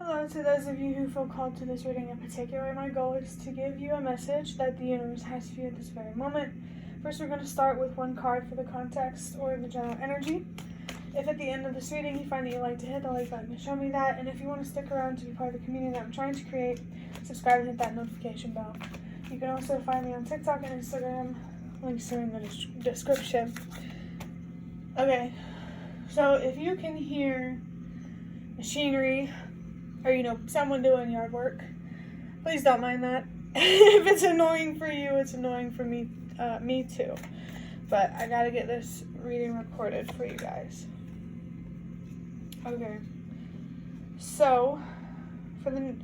Hello to those of you who feel called to this reading in particular. My goal is to give you a message that the universe has for you at this very moment. First, we're going to start with one card for the context or the general energy. If at the end of this reading you find that you like to hit the like button to show me that, and if you want to stick around to be part of the community that I'm trying to create, subscribe and hit that notification bell. You can also find me on TikTok and Instagram. Links are in the description. Okay, so if you can hear machinery, or someone doing yard work, please don't mind that. If it's annoying for you, it's annoying for me too. But I gotta get this reading recorded for you guys. Okay, so for the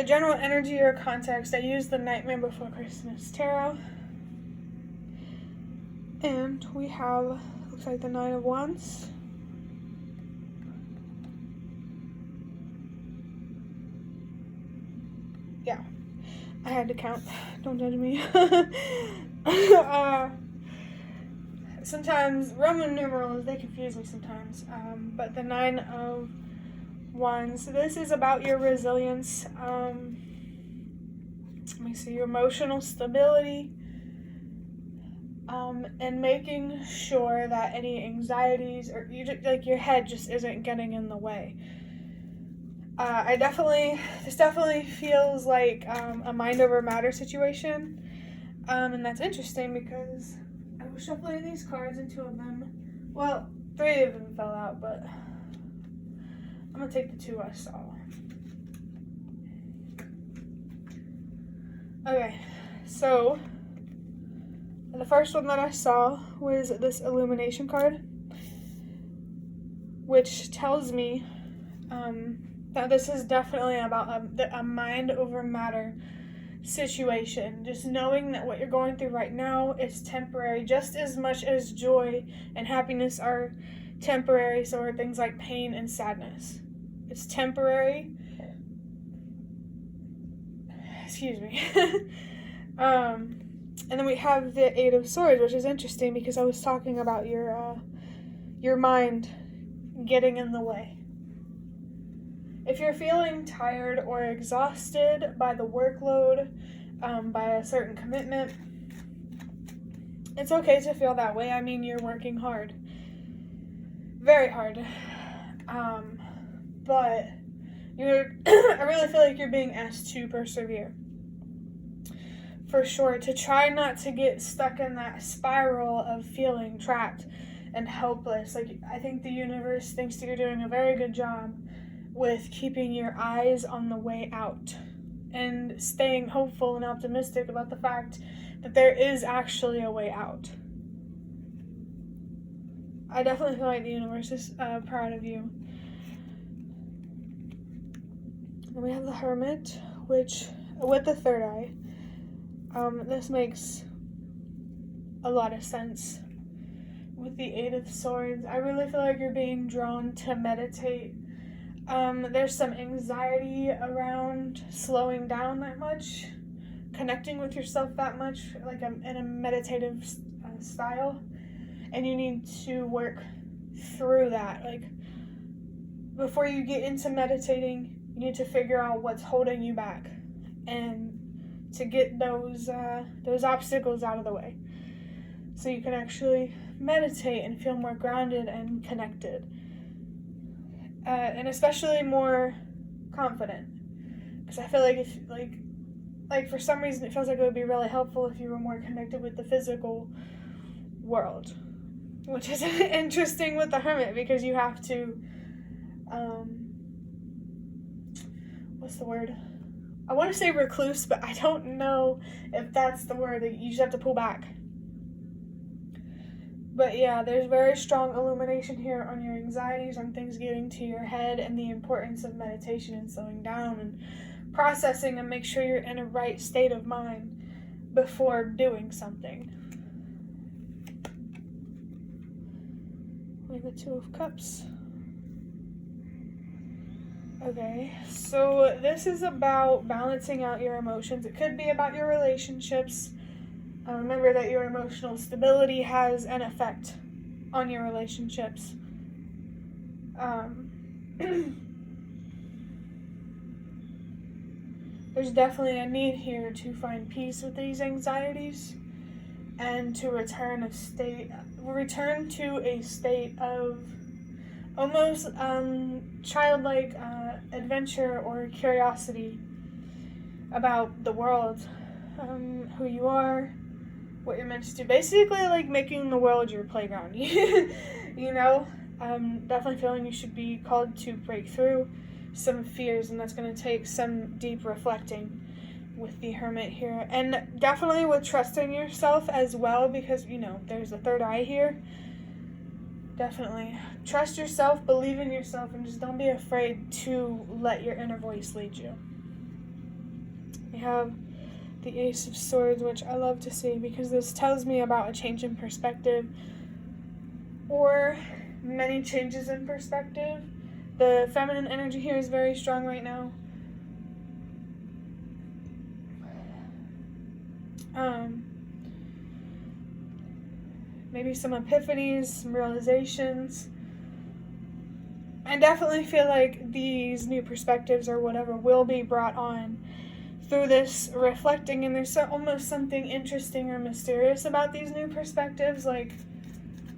general energy or context, I used the Nightmare Before Christmas Tarot, and we have, looks like, the Nine of Wands. Yeah, I had to count. Don't judge me. Sometimes Roman numerals, they confuse me sometimes. But the Nine of Wands, this is about your resilience. Let me see, your emotional stability, and making sure that any anxieties or your head just isn't getting in the way. This definitely feels like a mind over matter situation, and that's interesting because I was shuffling these cards and two of them, well, three of them fell out, but I'm gonna take the two I saw. Okay, so the first one that I saw was this Illumination card, which tells me that this is definitely about a mind over matter situation. Just knowing that what you're going through right now is temporary, just as much as joy and happiness are temporary, so are things like pain and sadness. It's temporary. Excuse me. And then we have the Eight of Swords, which is interesting because I was talking about your mind getting in the way. If you're feeling tired or exhausted by the workload, by a certain commitment, it's okay to feel that way. I mean, you're working hard. Very hard. But I really feel like you're being asked to persevere. For sure, to try not to get stuck in that spiral of feeling trapped and helpless. I think the universe thinks that you're doing a very good job with keeping your eyes on the way out and staying hopeful and optimistic about the fact that there is actually a way out. I definitely feel like the universe is proud of you. And we have the Hermit, which, with the third eye, this makes a lot of sense. With the Eight of Swords, I really feel like you're being drawn to meditate. There's some anxiety around slowing down that much, connecting with yourself that much, like in a meditative style, and you need to work through that. Like, before you get into meditating, you need to figure out what's holding you back, and to get those obstacles out of the way, so you can actually meditate and feel more grounded and connected. And especially more confident, because I feel like if for some reason it feels like it would be really helpful if you were more connected with the physical world, which is interesting with the Hermit because you have to what's the word? I want to say recluse, but I don't know if that's the word. You just have to pull back. But yeah, there's very strong illumination here on your anxieties, on things getting to your head, and the importance of meditation and slowing down and processing and make sure you're in a right state of mind before doing something. We have the Two of Cups. Okay, so this is about balancing out your emotions. It could be about your relationships. Remember that your emotional stability has an effect on your relationships. There's definitely a need here to find peace with these anxieties and to return to a state of almost childlike adventure or curiosity about the world, who you are, what you're meant to do. Basically, like making the world your playground. You know, definitely feeling you should be called to break through some fears, and that's going to take some deep reflecting with the Hermit here, and definitely with trusting yourself as well, because there's a third eye here. Definitely trust yourself, believe in yourself, and just don't be afraid to let your inner voice lead you. We have the Ace of Swords, which I love to see because this tells me about a change in perspective or many changes in perspective. The feminine energy here is very strong right now. Maybe some epiphanies, some realizations. I definitely feel like these new perspectives or whatever will be brought on through this reflecting, and there's almost something interesting or mysterious about these new perspectives. Like,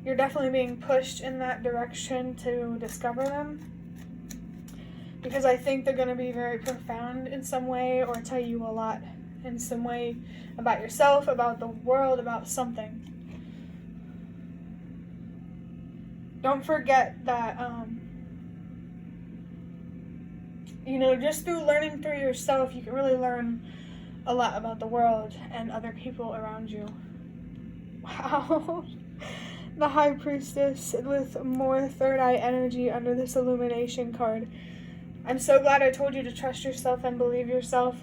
you're definitely being pushed in that direction to discover them, because I think they're going to be very profound in some way, or tell you a lot in some way about yourself, about the world, about something. Don't forget that, just through learning through yourself, you can really learn a lot about the world and other people around you. Wow. The High Priestess with more third eye energy under this illumination card. I'm so glad I told you to trust yourself and believe in yourself,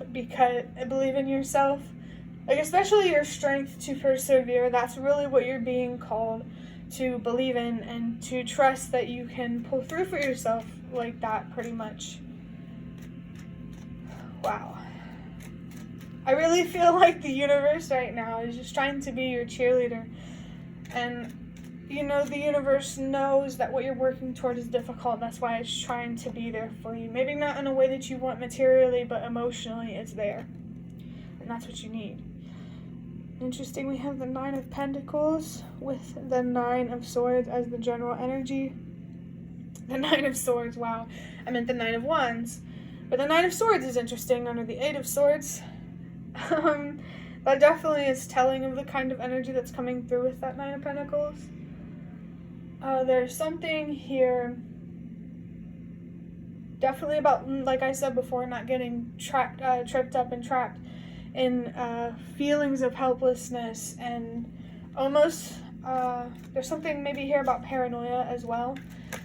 like especially your strength to persevere. That's really what you're being called to believe in, and to trust that you can pull through for yourself like that, pretty much. Wow. I really feel like the universe right now is just trying to be your cheerleader, and the universe knows that what you're working toward is difficult. That's why it's trying to be there for you. Maybe not in a way that you want materially, but emotionally it's there. And that's what you need. Interesting, we have the Nine of Pentacles with the Nine of Swords as the general energy. The Nine of Swords, wow. I meant the Nine of Wands. But the Nine of Swords is interesting under the Eight of Swords. That definitely is telling of the kind of energy that's coming through with that Nine of Pentacles. There's something here definitely about, like I said before, not getting tripped up and trapped in feelings of helplessness, and almost there's something maybe here about paranoia as well.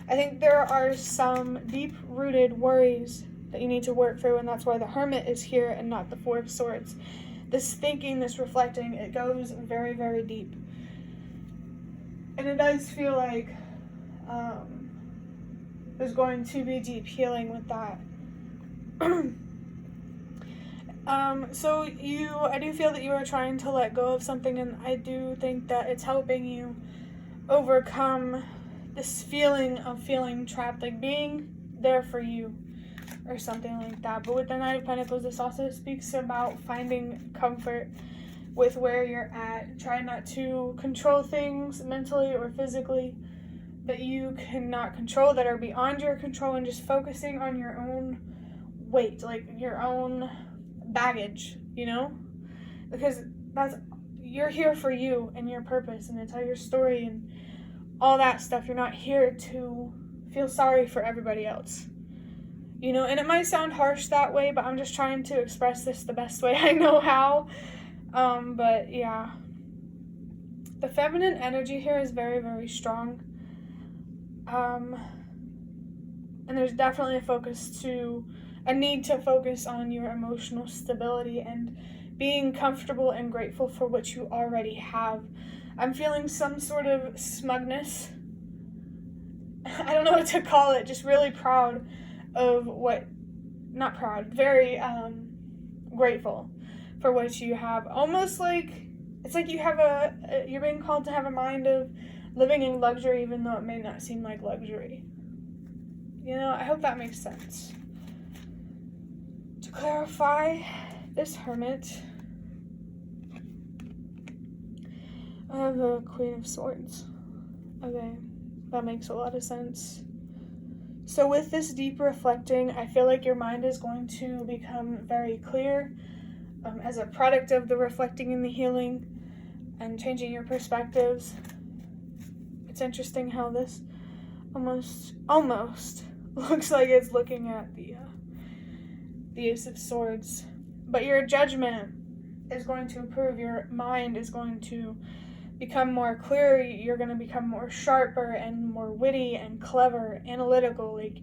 I think there are some deep-rooted worries that you need to work through, and that's why the Hermit is here and not the Four of Swords. This thinking, this reflecting, it goes very, very deep. And it does feel like there's going to be deep healing with that. I do feel that you are trying to let go of something, and I do think that it's helping you overcome this feeling of feeling trapped, like being there for you or something like that. But with the Knight of Pentacles, this also speaks about finding comfort with where you're at. Try not to control things mentally or physically that you cannot control, that are beyond your control, and just focusing on your own weight, like your own baggage, because you're here for you and your purpose, and to tell your story and all that stuff. You're not here to feel sorry for everybody else, and it might sound harsh that way, but I'm just trying to express this the best way I know how. But yeah, the feminine energy here is very, very strong, and there's definitely a need to focus on your emotional stability and being comfortable and grateful for what you already have. I'm feeling some sort of smugness. I don't know what to call it, just really proud of very grateful for what you have. Almost like, it's like you're being called to have a mind of living in luxury, even though it may not seem like luxury. I hope that makes sense. To clarify, this Hermit, I have the Queen of Swords. Okay, that makes a lot of sense. So with this deep reflecting, I feel like your mind is going to become very clear as a product of the reflecting and the healing and changing your perspectives. It's interesting how this almost looks like it's looking at the Ace of Swords. But your judgment is going to improve. Your mind is going to become more clear. You're going to become more sharper and more witty and clever, analytical. Like,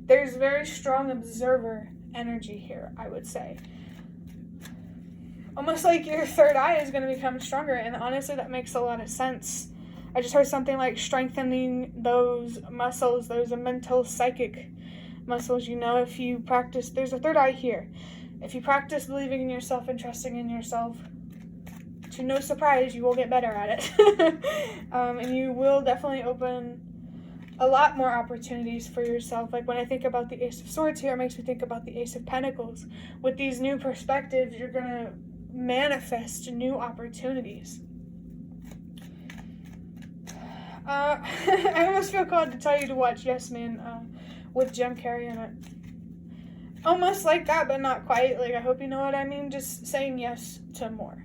there's very strong observer energy here, I would say. Almost like your third eye is going to become stronger, and honestly, that makes a lot of sense. I just heard something like strengthening those muscles, those mental, psychic muscles. If you practice, there's a third eye here. If you practice believing in yourself and trusting in yourself, to no surprise, you will get better at it. And you will definitely open a lot more opportunities for yourself. Like when I think about the Ace of Swords here, it makes me think about the Ace of Pentacles. With these new perspectives, you're going to manifest new opportunities. I almost feel called to tell you to watch Yes Man with Jim Carrey in it. Almost like that, but not quite. Like, I hope you know what I mean. Just saying yes to more.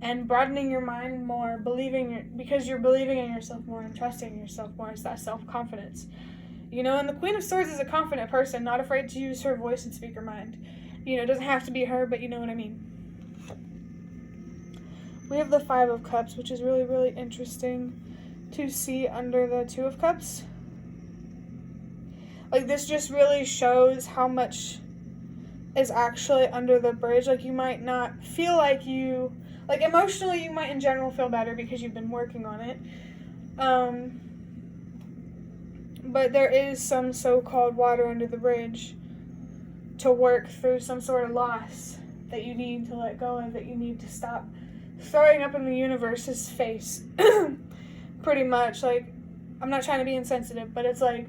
And broadening your mind more, because you're believing in yourself more and trusting yourself more. It's that self-confidence. And the Queen of Swords is a confident person, not afraid to use her voice and speak her mind. It doesn't have to be her, but you know what I mean. We have the Five of Cups, which is really, really interesting to see under the Two of Cups. Like, this just really shows how much is actually under the bridge. Like, you might not feel like emotionally, you might in general feel better because you've been working on it. But there is some so-called water under the bridge to work through some sort of loss that you need to let go of, that you need to stop throwing up in the universe's face. Pretty much. Like, I'm not trying to be insensitive, but it's like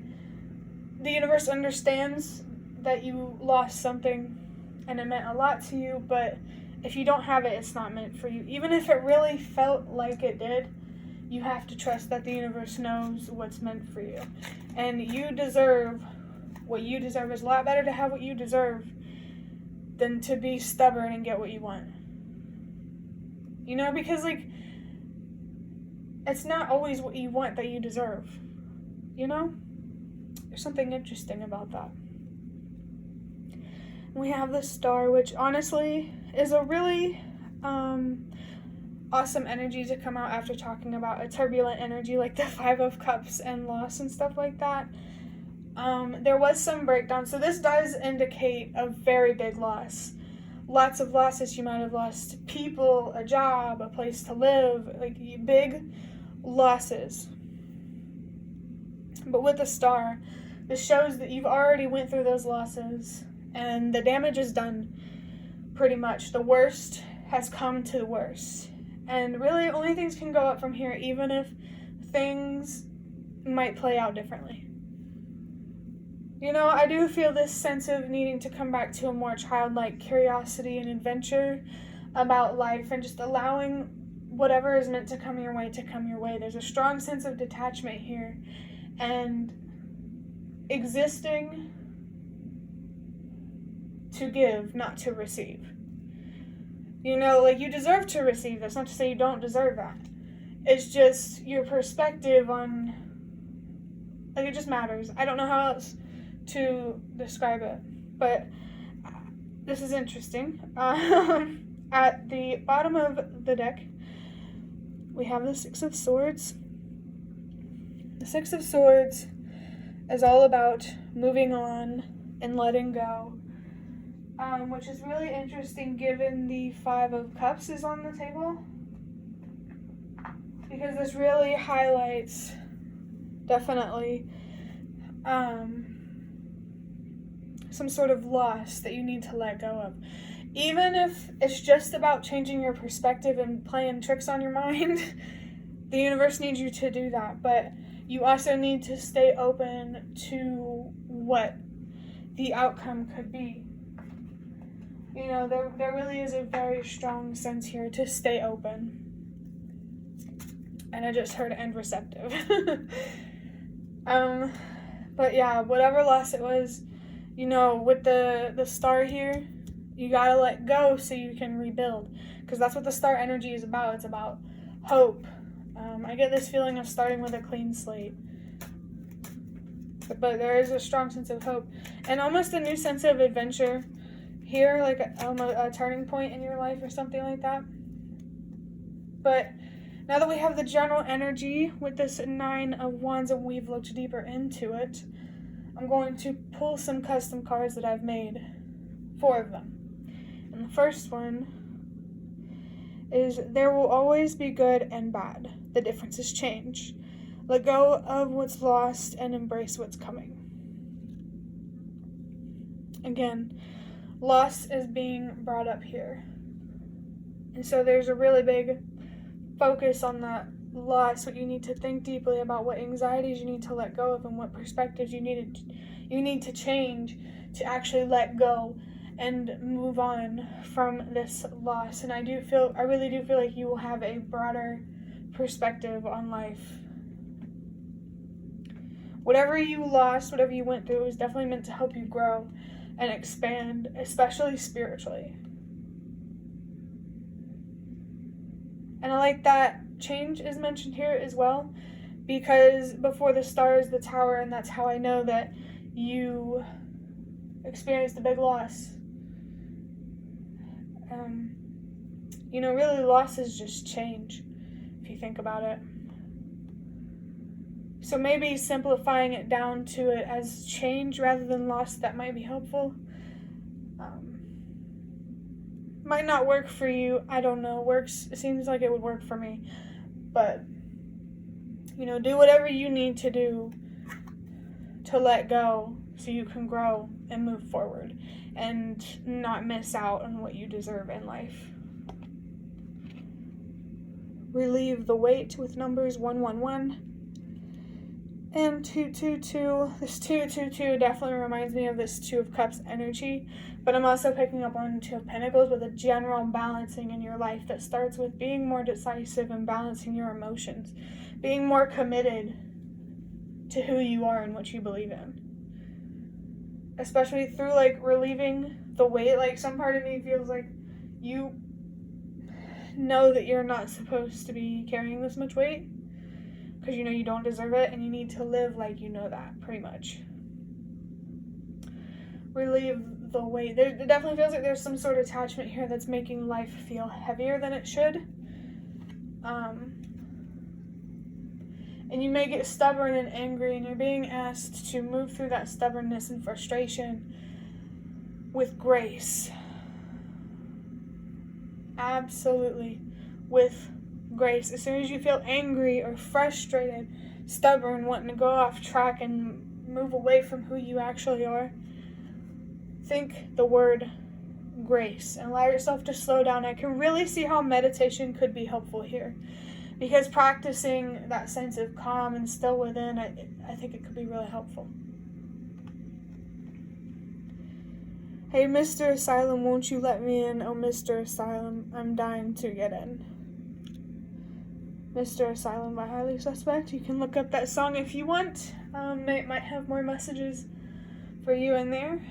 the universe understands that you lost something and it meant a lot to you, but if you don't have it, it's not meant for you. Even if it really felt like it did, you have to trust that the universe knows what's meant for you. And you deserve what you deserve. It's a lot better to have what you deserve than to be stubborn and get what you want. Because, like, it's not always what you want that you deserve. There's something interesting about that. We have the Star, which honestly is a really awesome energy to come out after talking about a turbulent energy like the Five of Cups and loss and stuff like that. There was some breakdown. So this does indicate a very big loss. Lots of losses. You might have lost people, a job, a place to live, like big losses. But with the Star, this shows that you've already went through those losses and the damage is done pretty much. The worst has come to the worst. And really, only things can go up from here, even if things might play out differently. I do feel this sense of needing to come back to a more childlike curiosity and adventure about life and just allowing whatever is meant to come your way to come your way. There's a strong sense of detachment here and existing to give, not to receive. You deserve to receive. That's not to say you don't deserve that. It's just your perspective on, it just matters. I don't know how else to describe it, but this is interesting. At the bottom of the deck, we have the Six of Swords. The Six of Swords is all about moving on and letting go, which is really interesting given the Five of Cups is on the table, because this really highlights definitely some sort of loss that you need to let go of. Even if it's just about changing your perspective and playing tricks on your mind, the universe needs you to do that. But you also need to stay open to what the outcome could be. You know, there really is a very strong sense here to stay open. And I just heard end receptive. But yeah, whatever loss it was, you know, with the star here, you gotta let go so you can rebuild. Because that's what the star energy is about. It's about hope. I get this feeling of starting with a clean slate. But there is a strong sense of hope. And almost a new sense of adventure here, like a turning point in your life or something like that. But now that we have the general energy with this 9 of Wands and we've looked deeper into it, I'm going to pull some custom cards that I've made. 4 of them. And the first one is there will always be good and bad. The difference is change. Let go of what's lost and embrace what's coming. Again, loss is being brought up here. And so there's a really big focus on that loss, what you need to think deeply about, what anxieties you need to let go of, and what perspectives you need to change to actually let go and move on from this loss. And I really do feel like you will have a broader perspective on life. Whatever you lost, whatever you went through, is definitely meant to help you grow and expand, especially spiritually. And I like that change is mentioned here as well, because before the star is the Tower, and that's how I know that you experienced a big loss. You know, really loss is just change, if you think about it. So maybe simplifying it down to it as change rather than loss, that might be helpful. Might not work for you, I don't know. It seems like it would work for me. But, you know, do whatever you need to do to let go so you can grow and move forward and not miss out on what you deserve in life. Relieve the weight with numbers 111 and 222. This 222 definitely reminds me of this 2 of Cups energy, but I'm also picking up on 2 of Pentacles with a general balancing in your life that starts with being more decisive and balancing your emotions, being more committed to who you are and what you believe in. Especially through like relieving the weight. Like some part of me feels like you know that you're not supposed to be carrying this much weight, because you know you don't deserve it, and you need to live like you know that, pretty much. Relieve the weight. It definitely feels like there's some sort of attachment here that's making life feel heavier than it should. And you may get stubborn and angry, and you're being asked to move through that stubbornness and frustration with grace. Absolutely. With grace. As soon as you feel angry or frustrated, stubborn, wanting to go off track and move away from who you actually are, think the word grace and allow yourself to slow down. I can really see how meditation could be helpful here, because practicing that sense of calm and still within, I think it could be really helpful. Hey, Mr. Asylum, won't you let me in? Oh, Mr. Asylum, I'm dying to get in. Mr. Asylum by Highly Suspect. You can look up that song if you want. It might have more messages for you in there.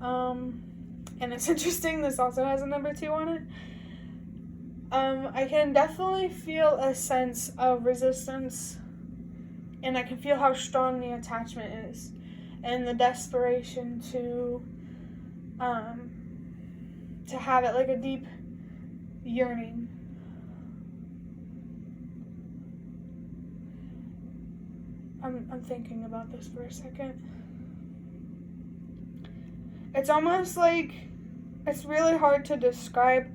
And it's interesting, this also has a number 2 on it. I can definitely feel a sense of resistance, and I can feel how strong the attachment is, and the desperation to have it, like a deep yearning. I'm thinking about this for a second. It's almost like, it's really hard to describe,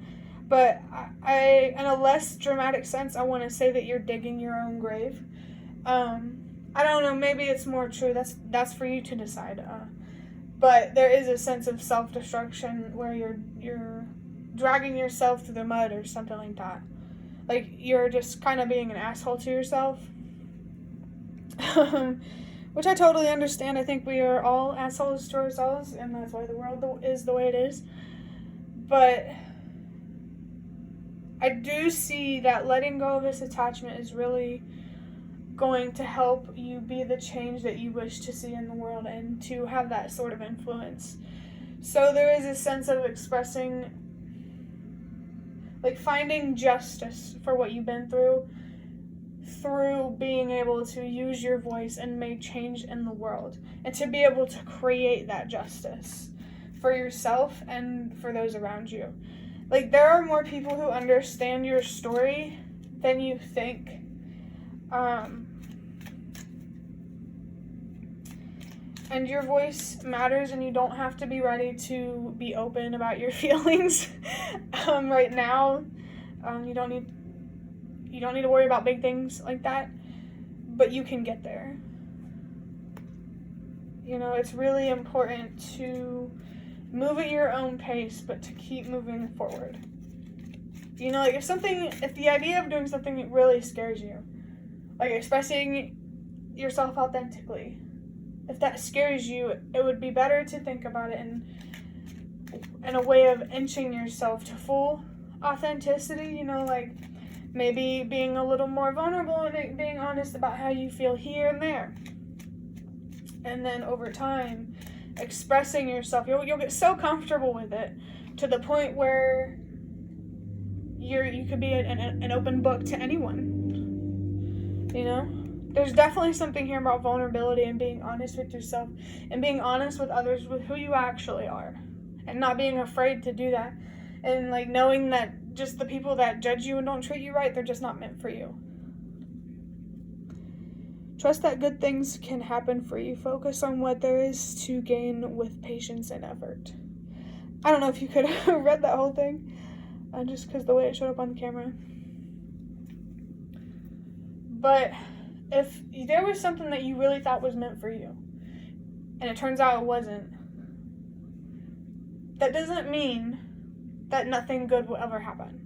but I in a less dramatic sense, I want to say that you're digging your own grave. I don't know, maybe it's more true, that's for you to decide. But there is a sense of self-destruction where you're dragging yourself through the mud or something like that. Like, you're just kind of being an asshole to yourself. which I totally understand. I think we are all assholes to ourselves, and that's why the world is the way it is. But I do see that letting go of this attachment is really going to help you be the change that you wish to see in the world and to have that sort of influence. So there is a sense of expressing, like finding justice for what you've been through being able to use your voice and make change in the world, and to be able to create that justice for yourself and for those around you. Like, there are more people who understand your story than you think. And your voice matters, and you don't have to be ready to be open about your feelings right now. You don't need to worry about big things like that, but you can get there. You know, it's really important to move at your own pace, but to keep moving forward. You know, like if the idea of doing something really scares you, like expressing yourself authentically, if that scares you, it would be better to think about it in a way of inching yourself to full authenticity, you know, like maybe being a little more vulnerable and being honest about how you feel here and there. And then over time, expressing yourself, you'll get so comfortable with it to the point where you could be an open book to anyone, you know? There's definitely something here about vulnerability and being honest with yourself and being honest with others with who you actually are, and not being afraid to do that, and like knowing that just the people that judge you and don't treat you right, they're just not meant for you. Trust that good things can happen for you. Focus on what there is to gain with patience and effort. I don't know if you could have read that whole thing, just because the way it showed up on the camera. But if there was something that you really thought was meant for you, and it turns out it wasn't, that doesn't mean that nothing good will ever happen.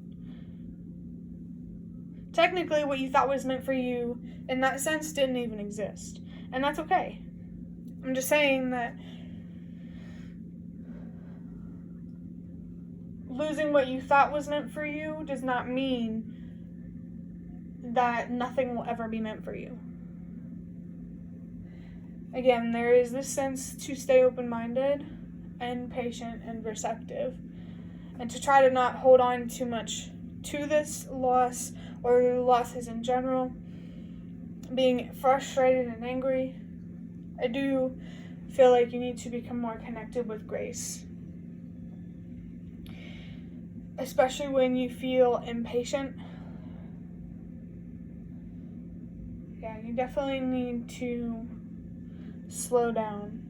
Technically, what you thought was meant for you, in that sense, didn't even exist. And that's okay. I'm just saying that losing what you thought was meant for you does not mean that nothing will ever be meant for you. Again, there is this sense to stay open-minded and patient and receptive, and to try to not hold on too much to this loss or losses in general, being frustrated and angry. I do feel like you need to become more connected with grace, especially when you feel impatient. Yeah, you definitely need to slow down.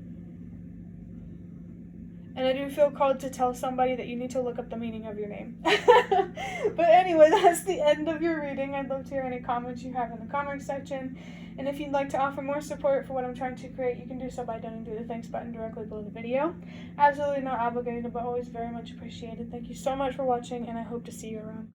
And I do feel called to tell somebody that you need to look up the meaning of your name. But anyway, that's the end of your reading. I'd love to hear any comments you have in the comment section. And if you'd like to offer more support for what I'm trying to create, you can do so by donating to the thanks button directly below the video. Absolutely not obligated, but always very much appreciated. Thank you so much for watching, and I hope to see you around.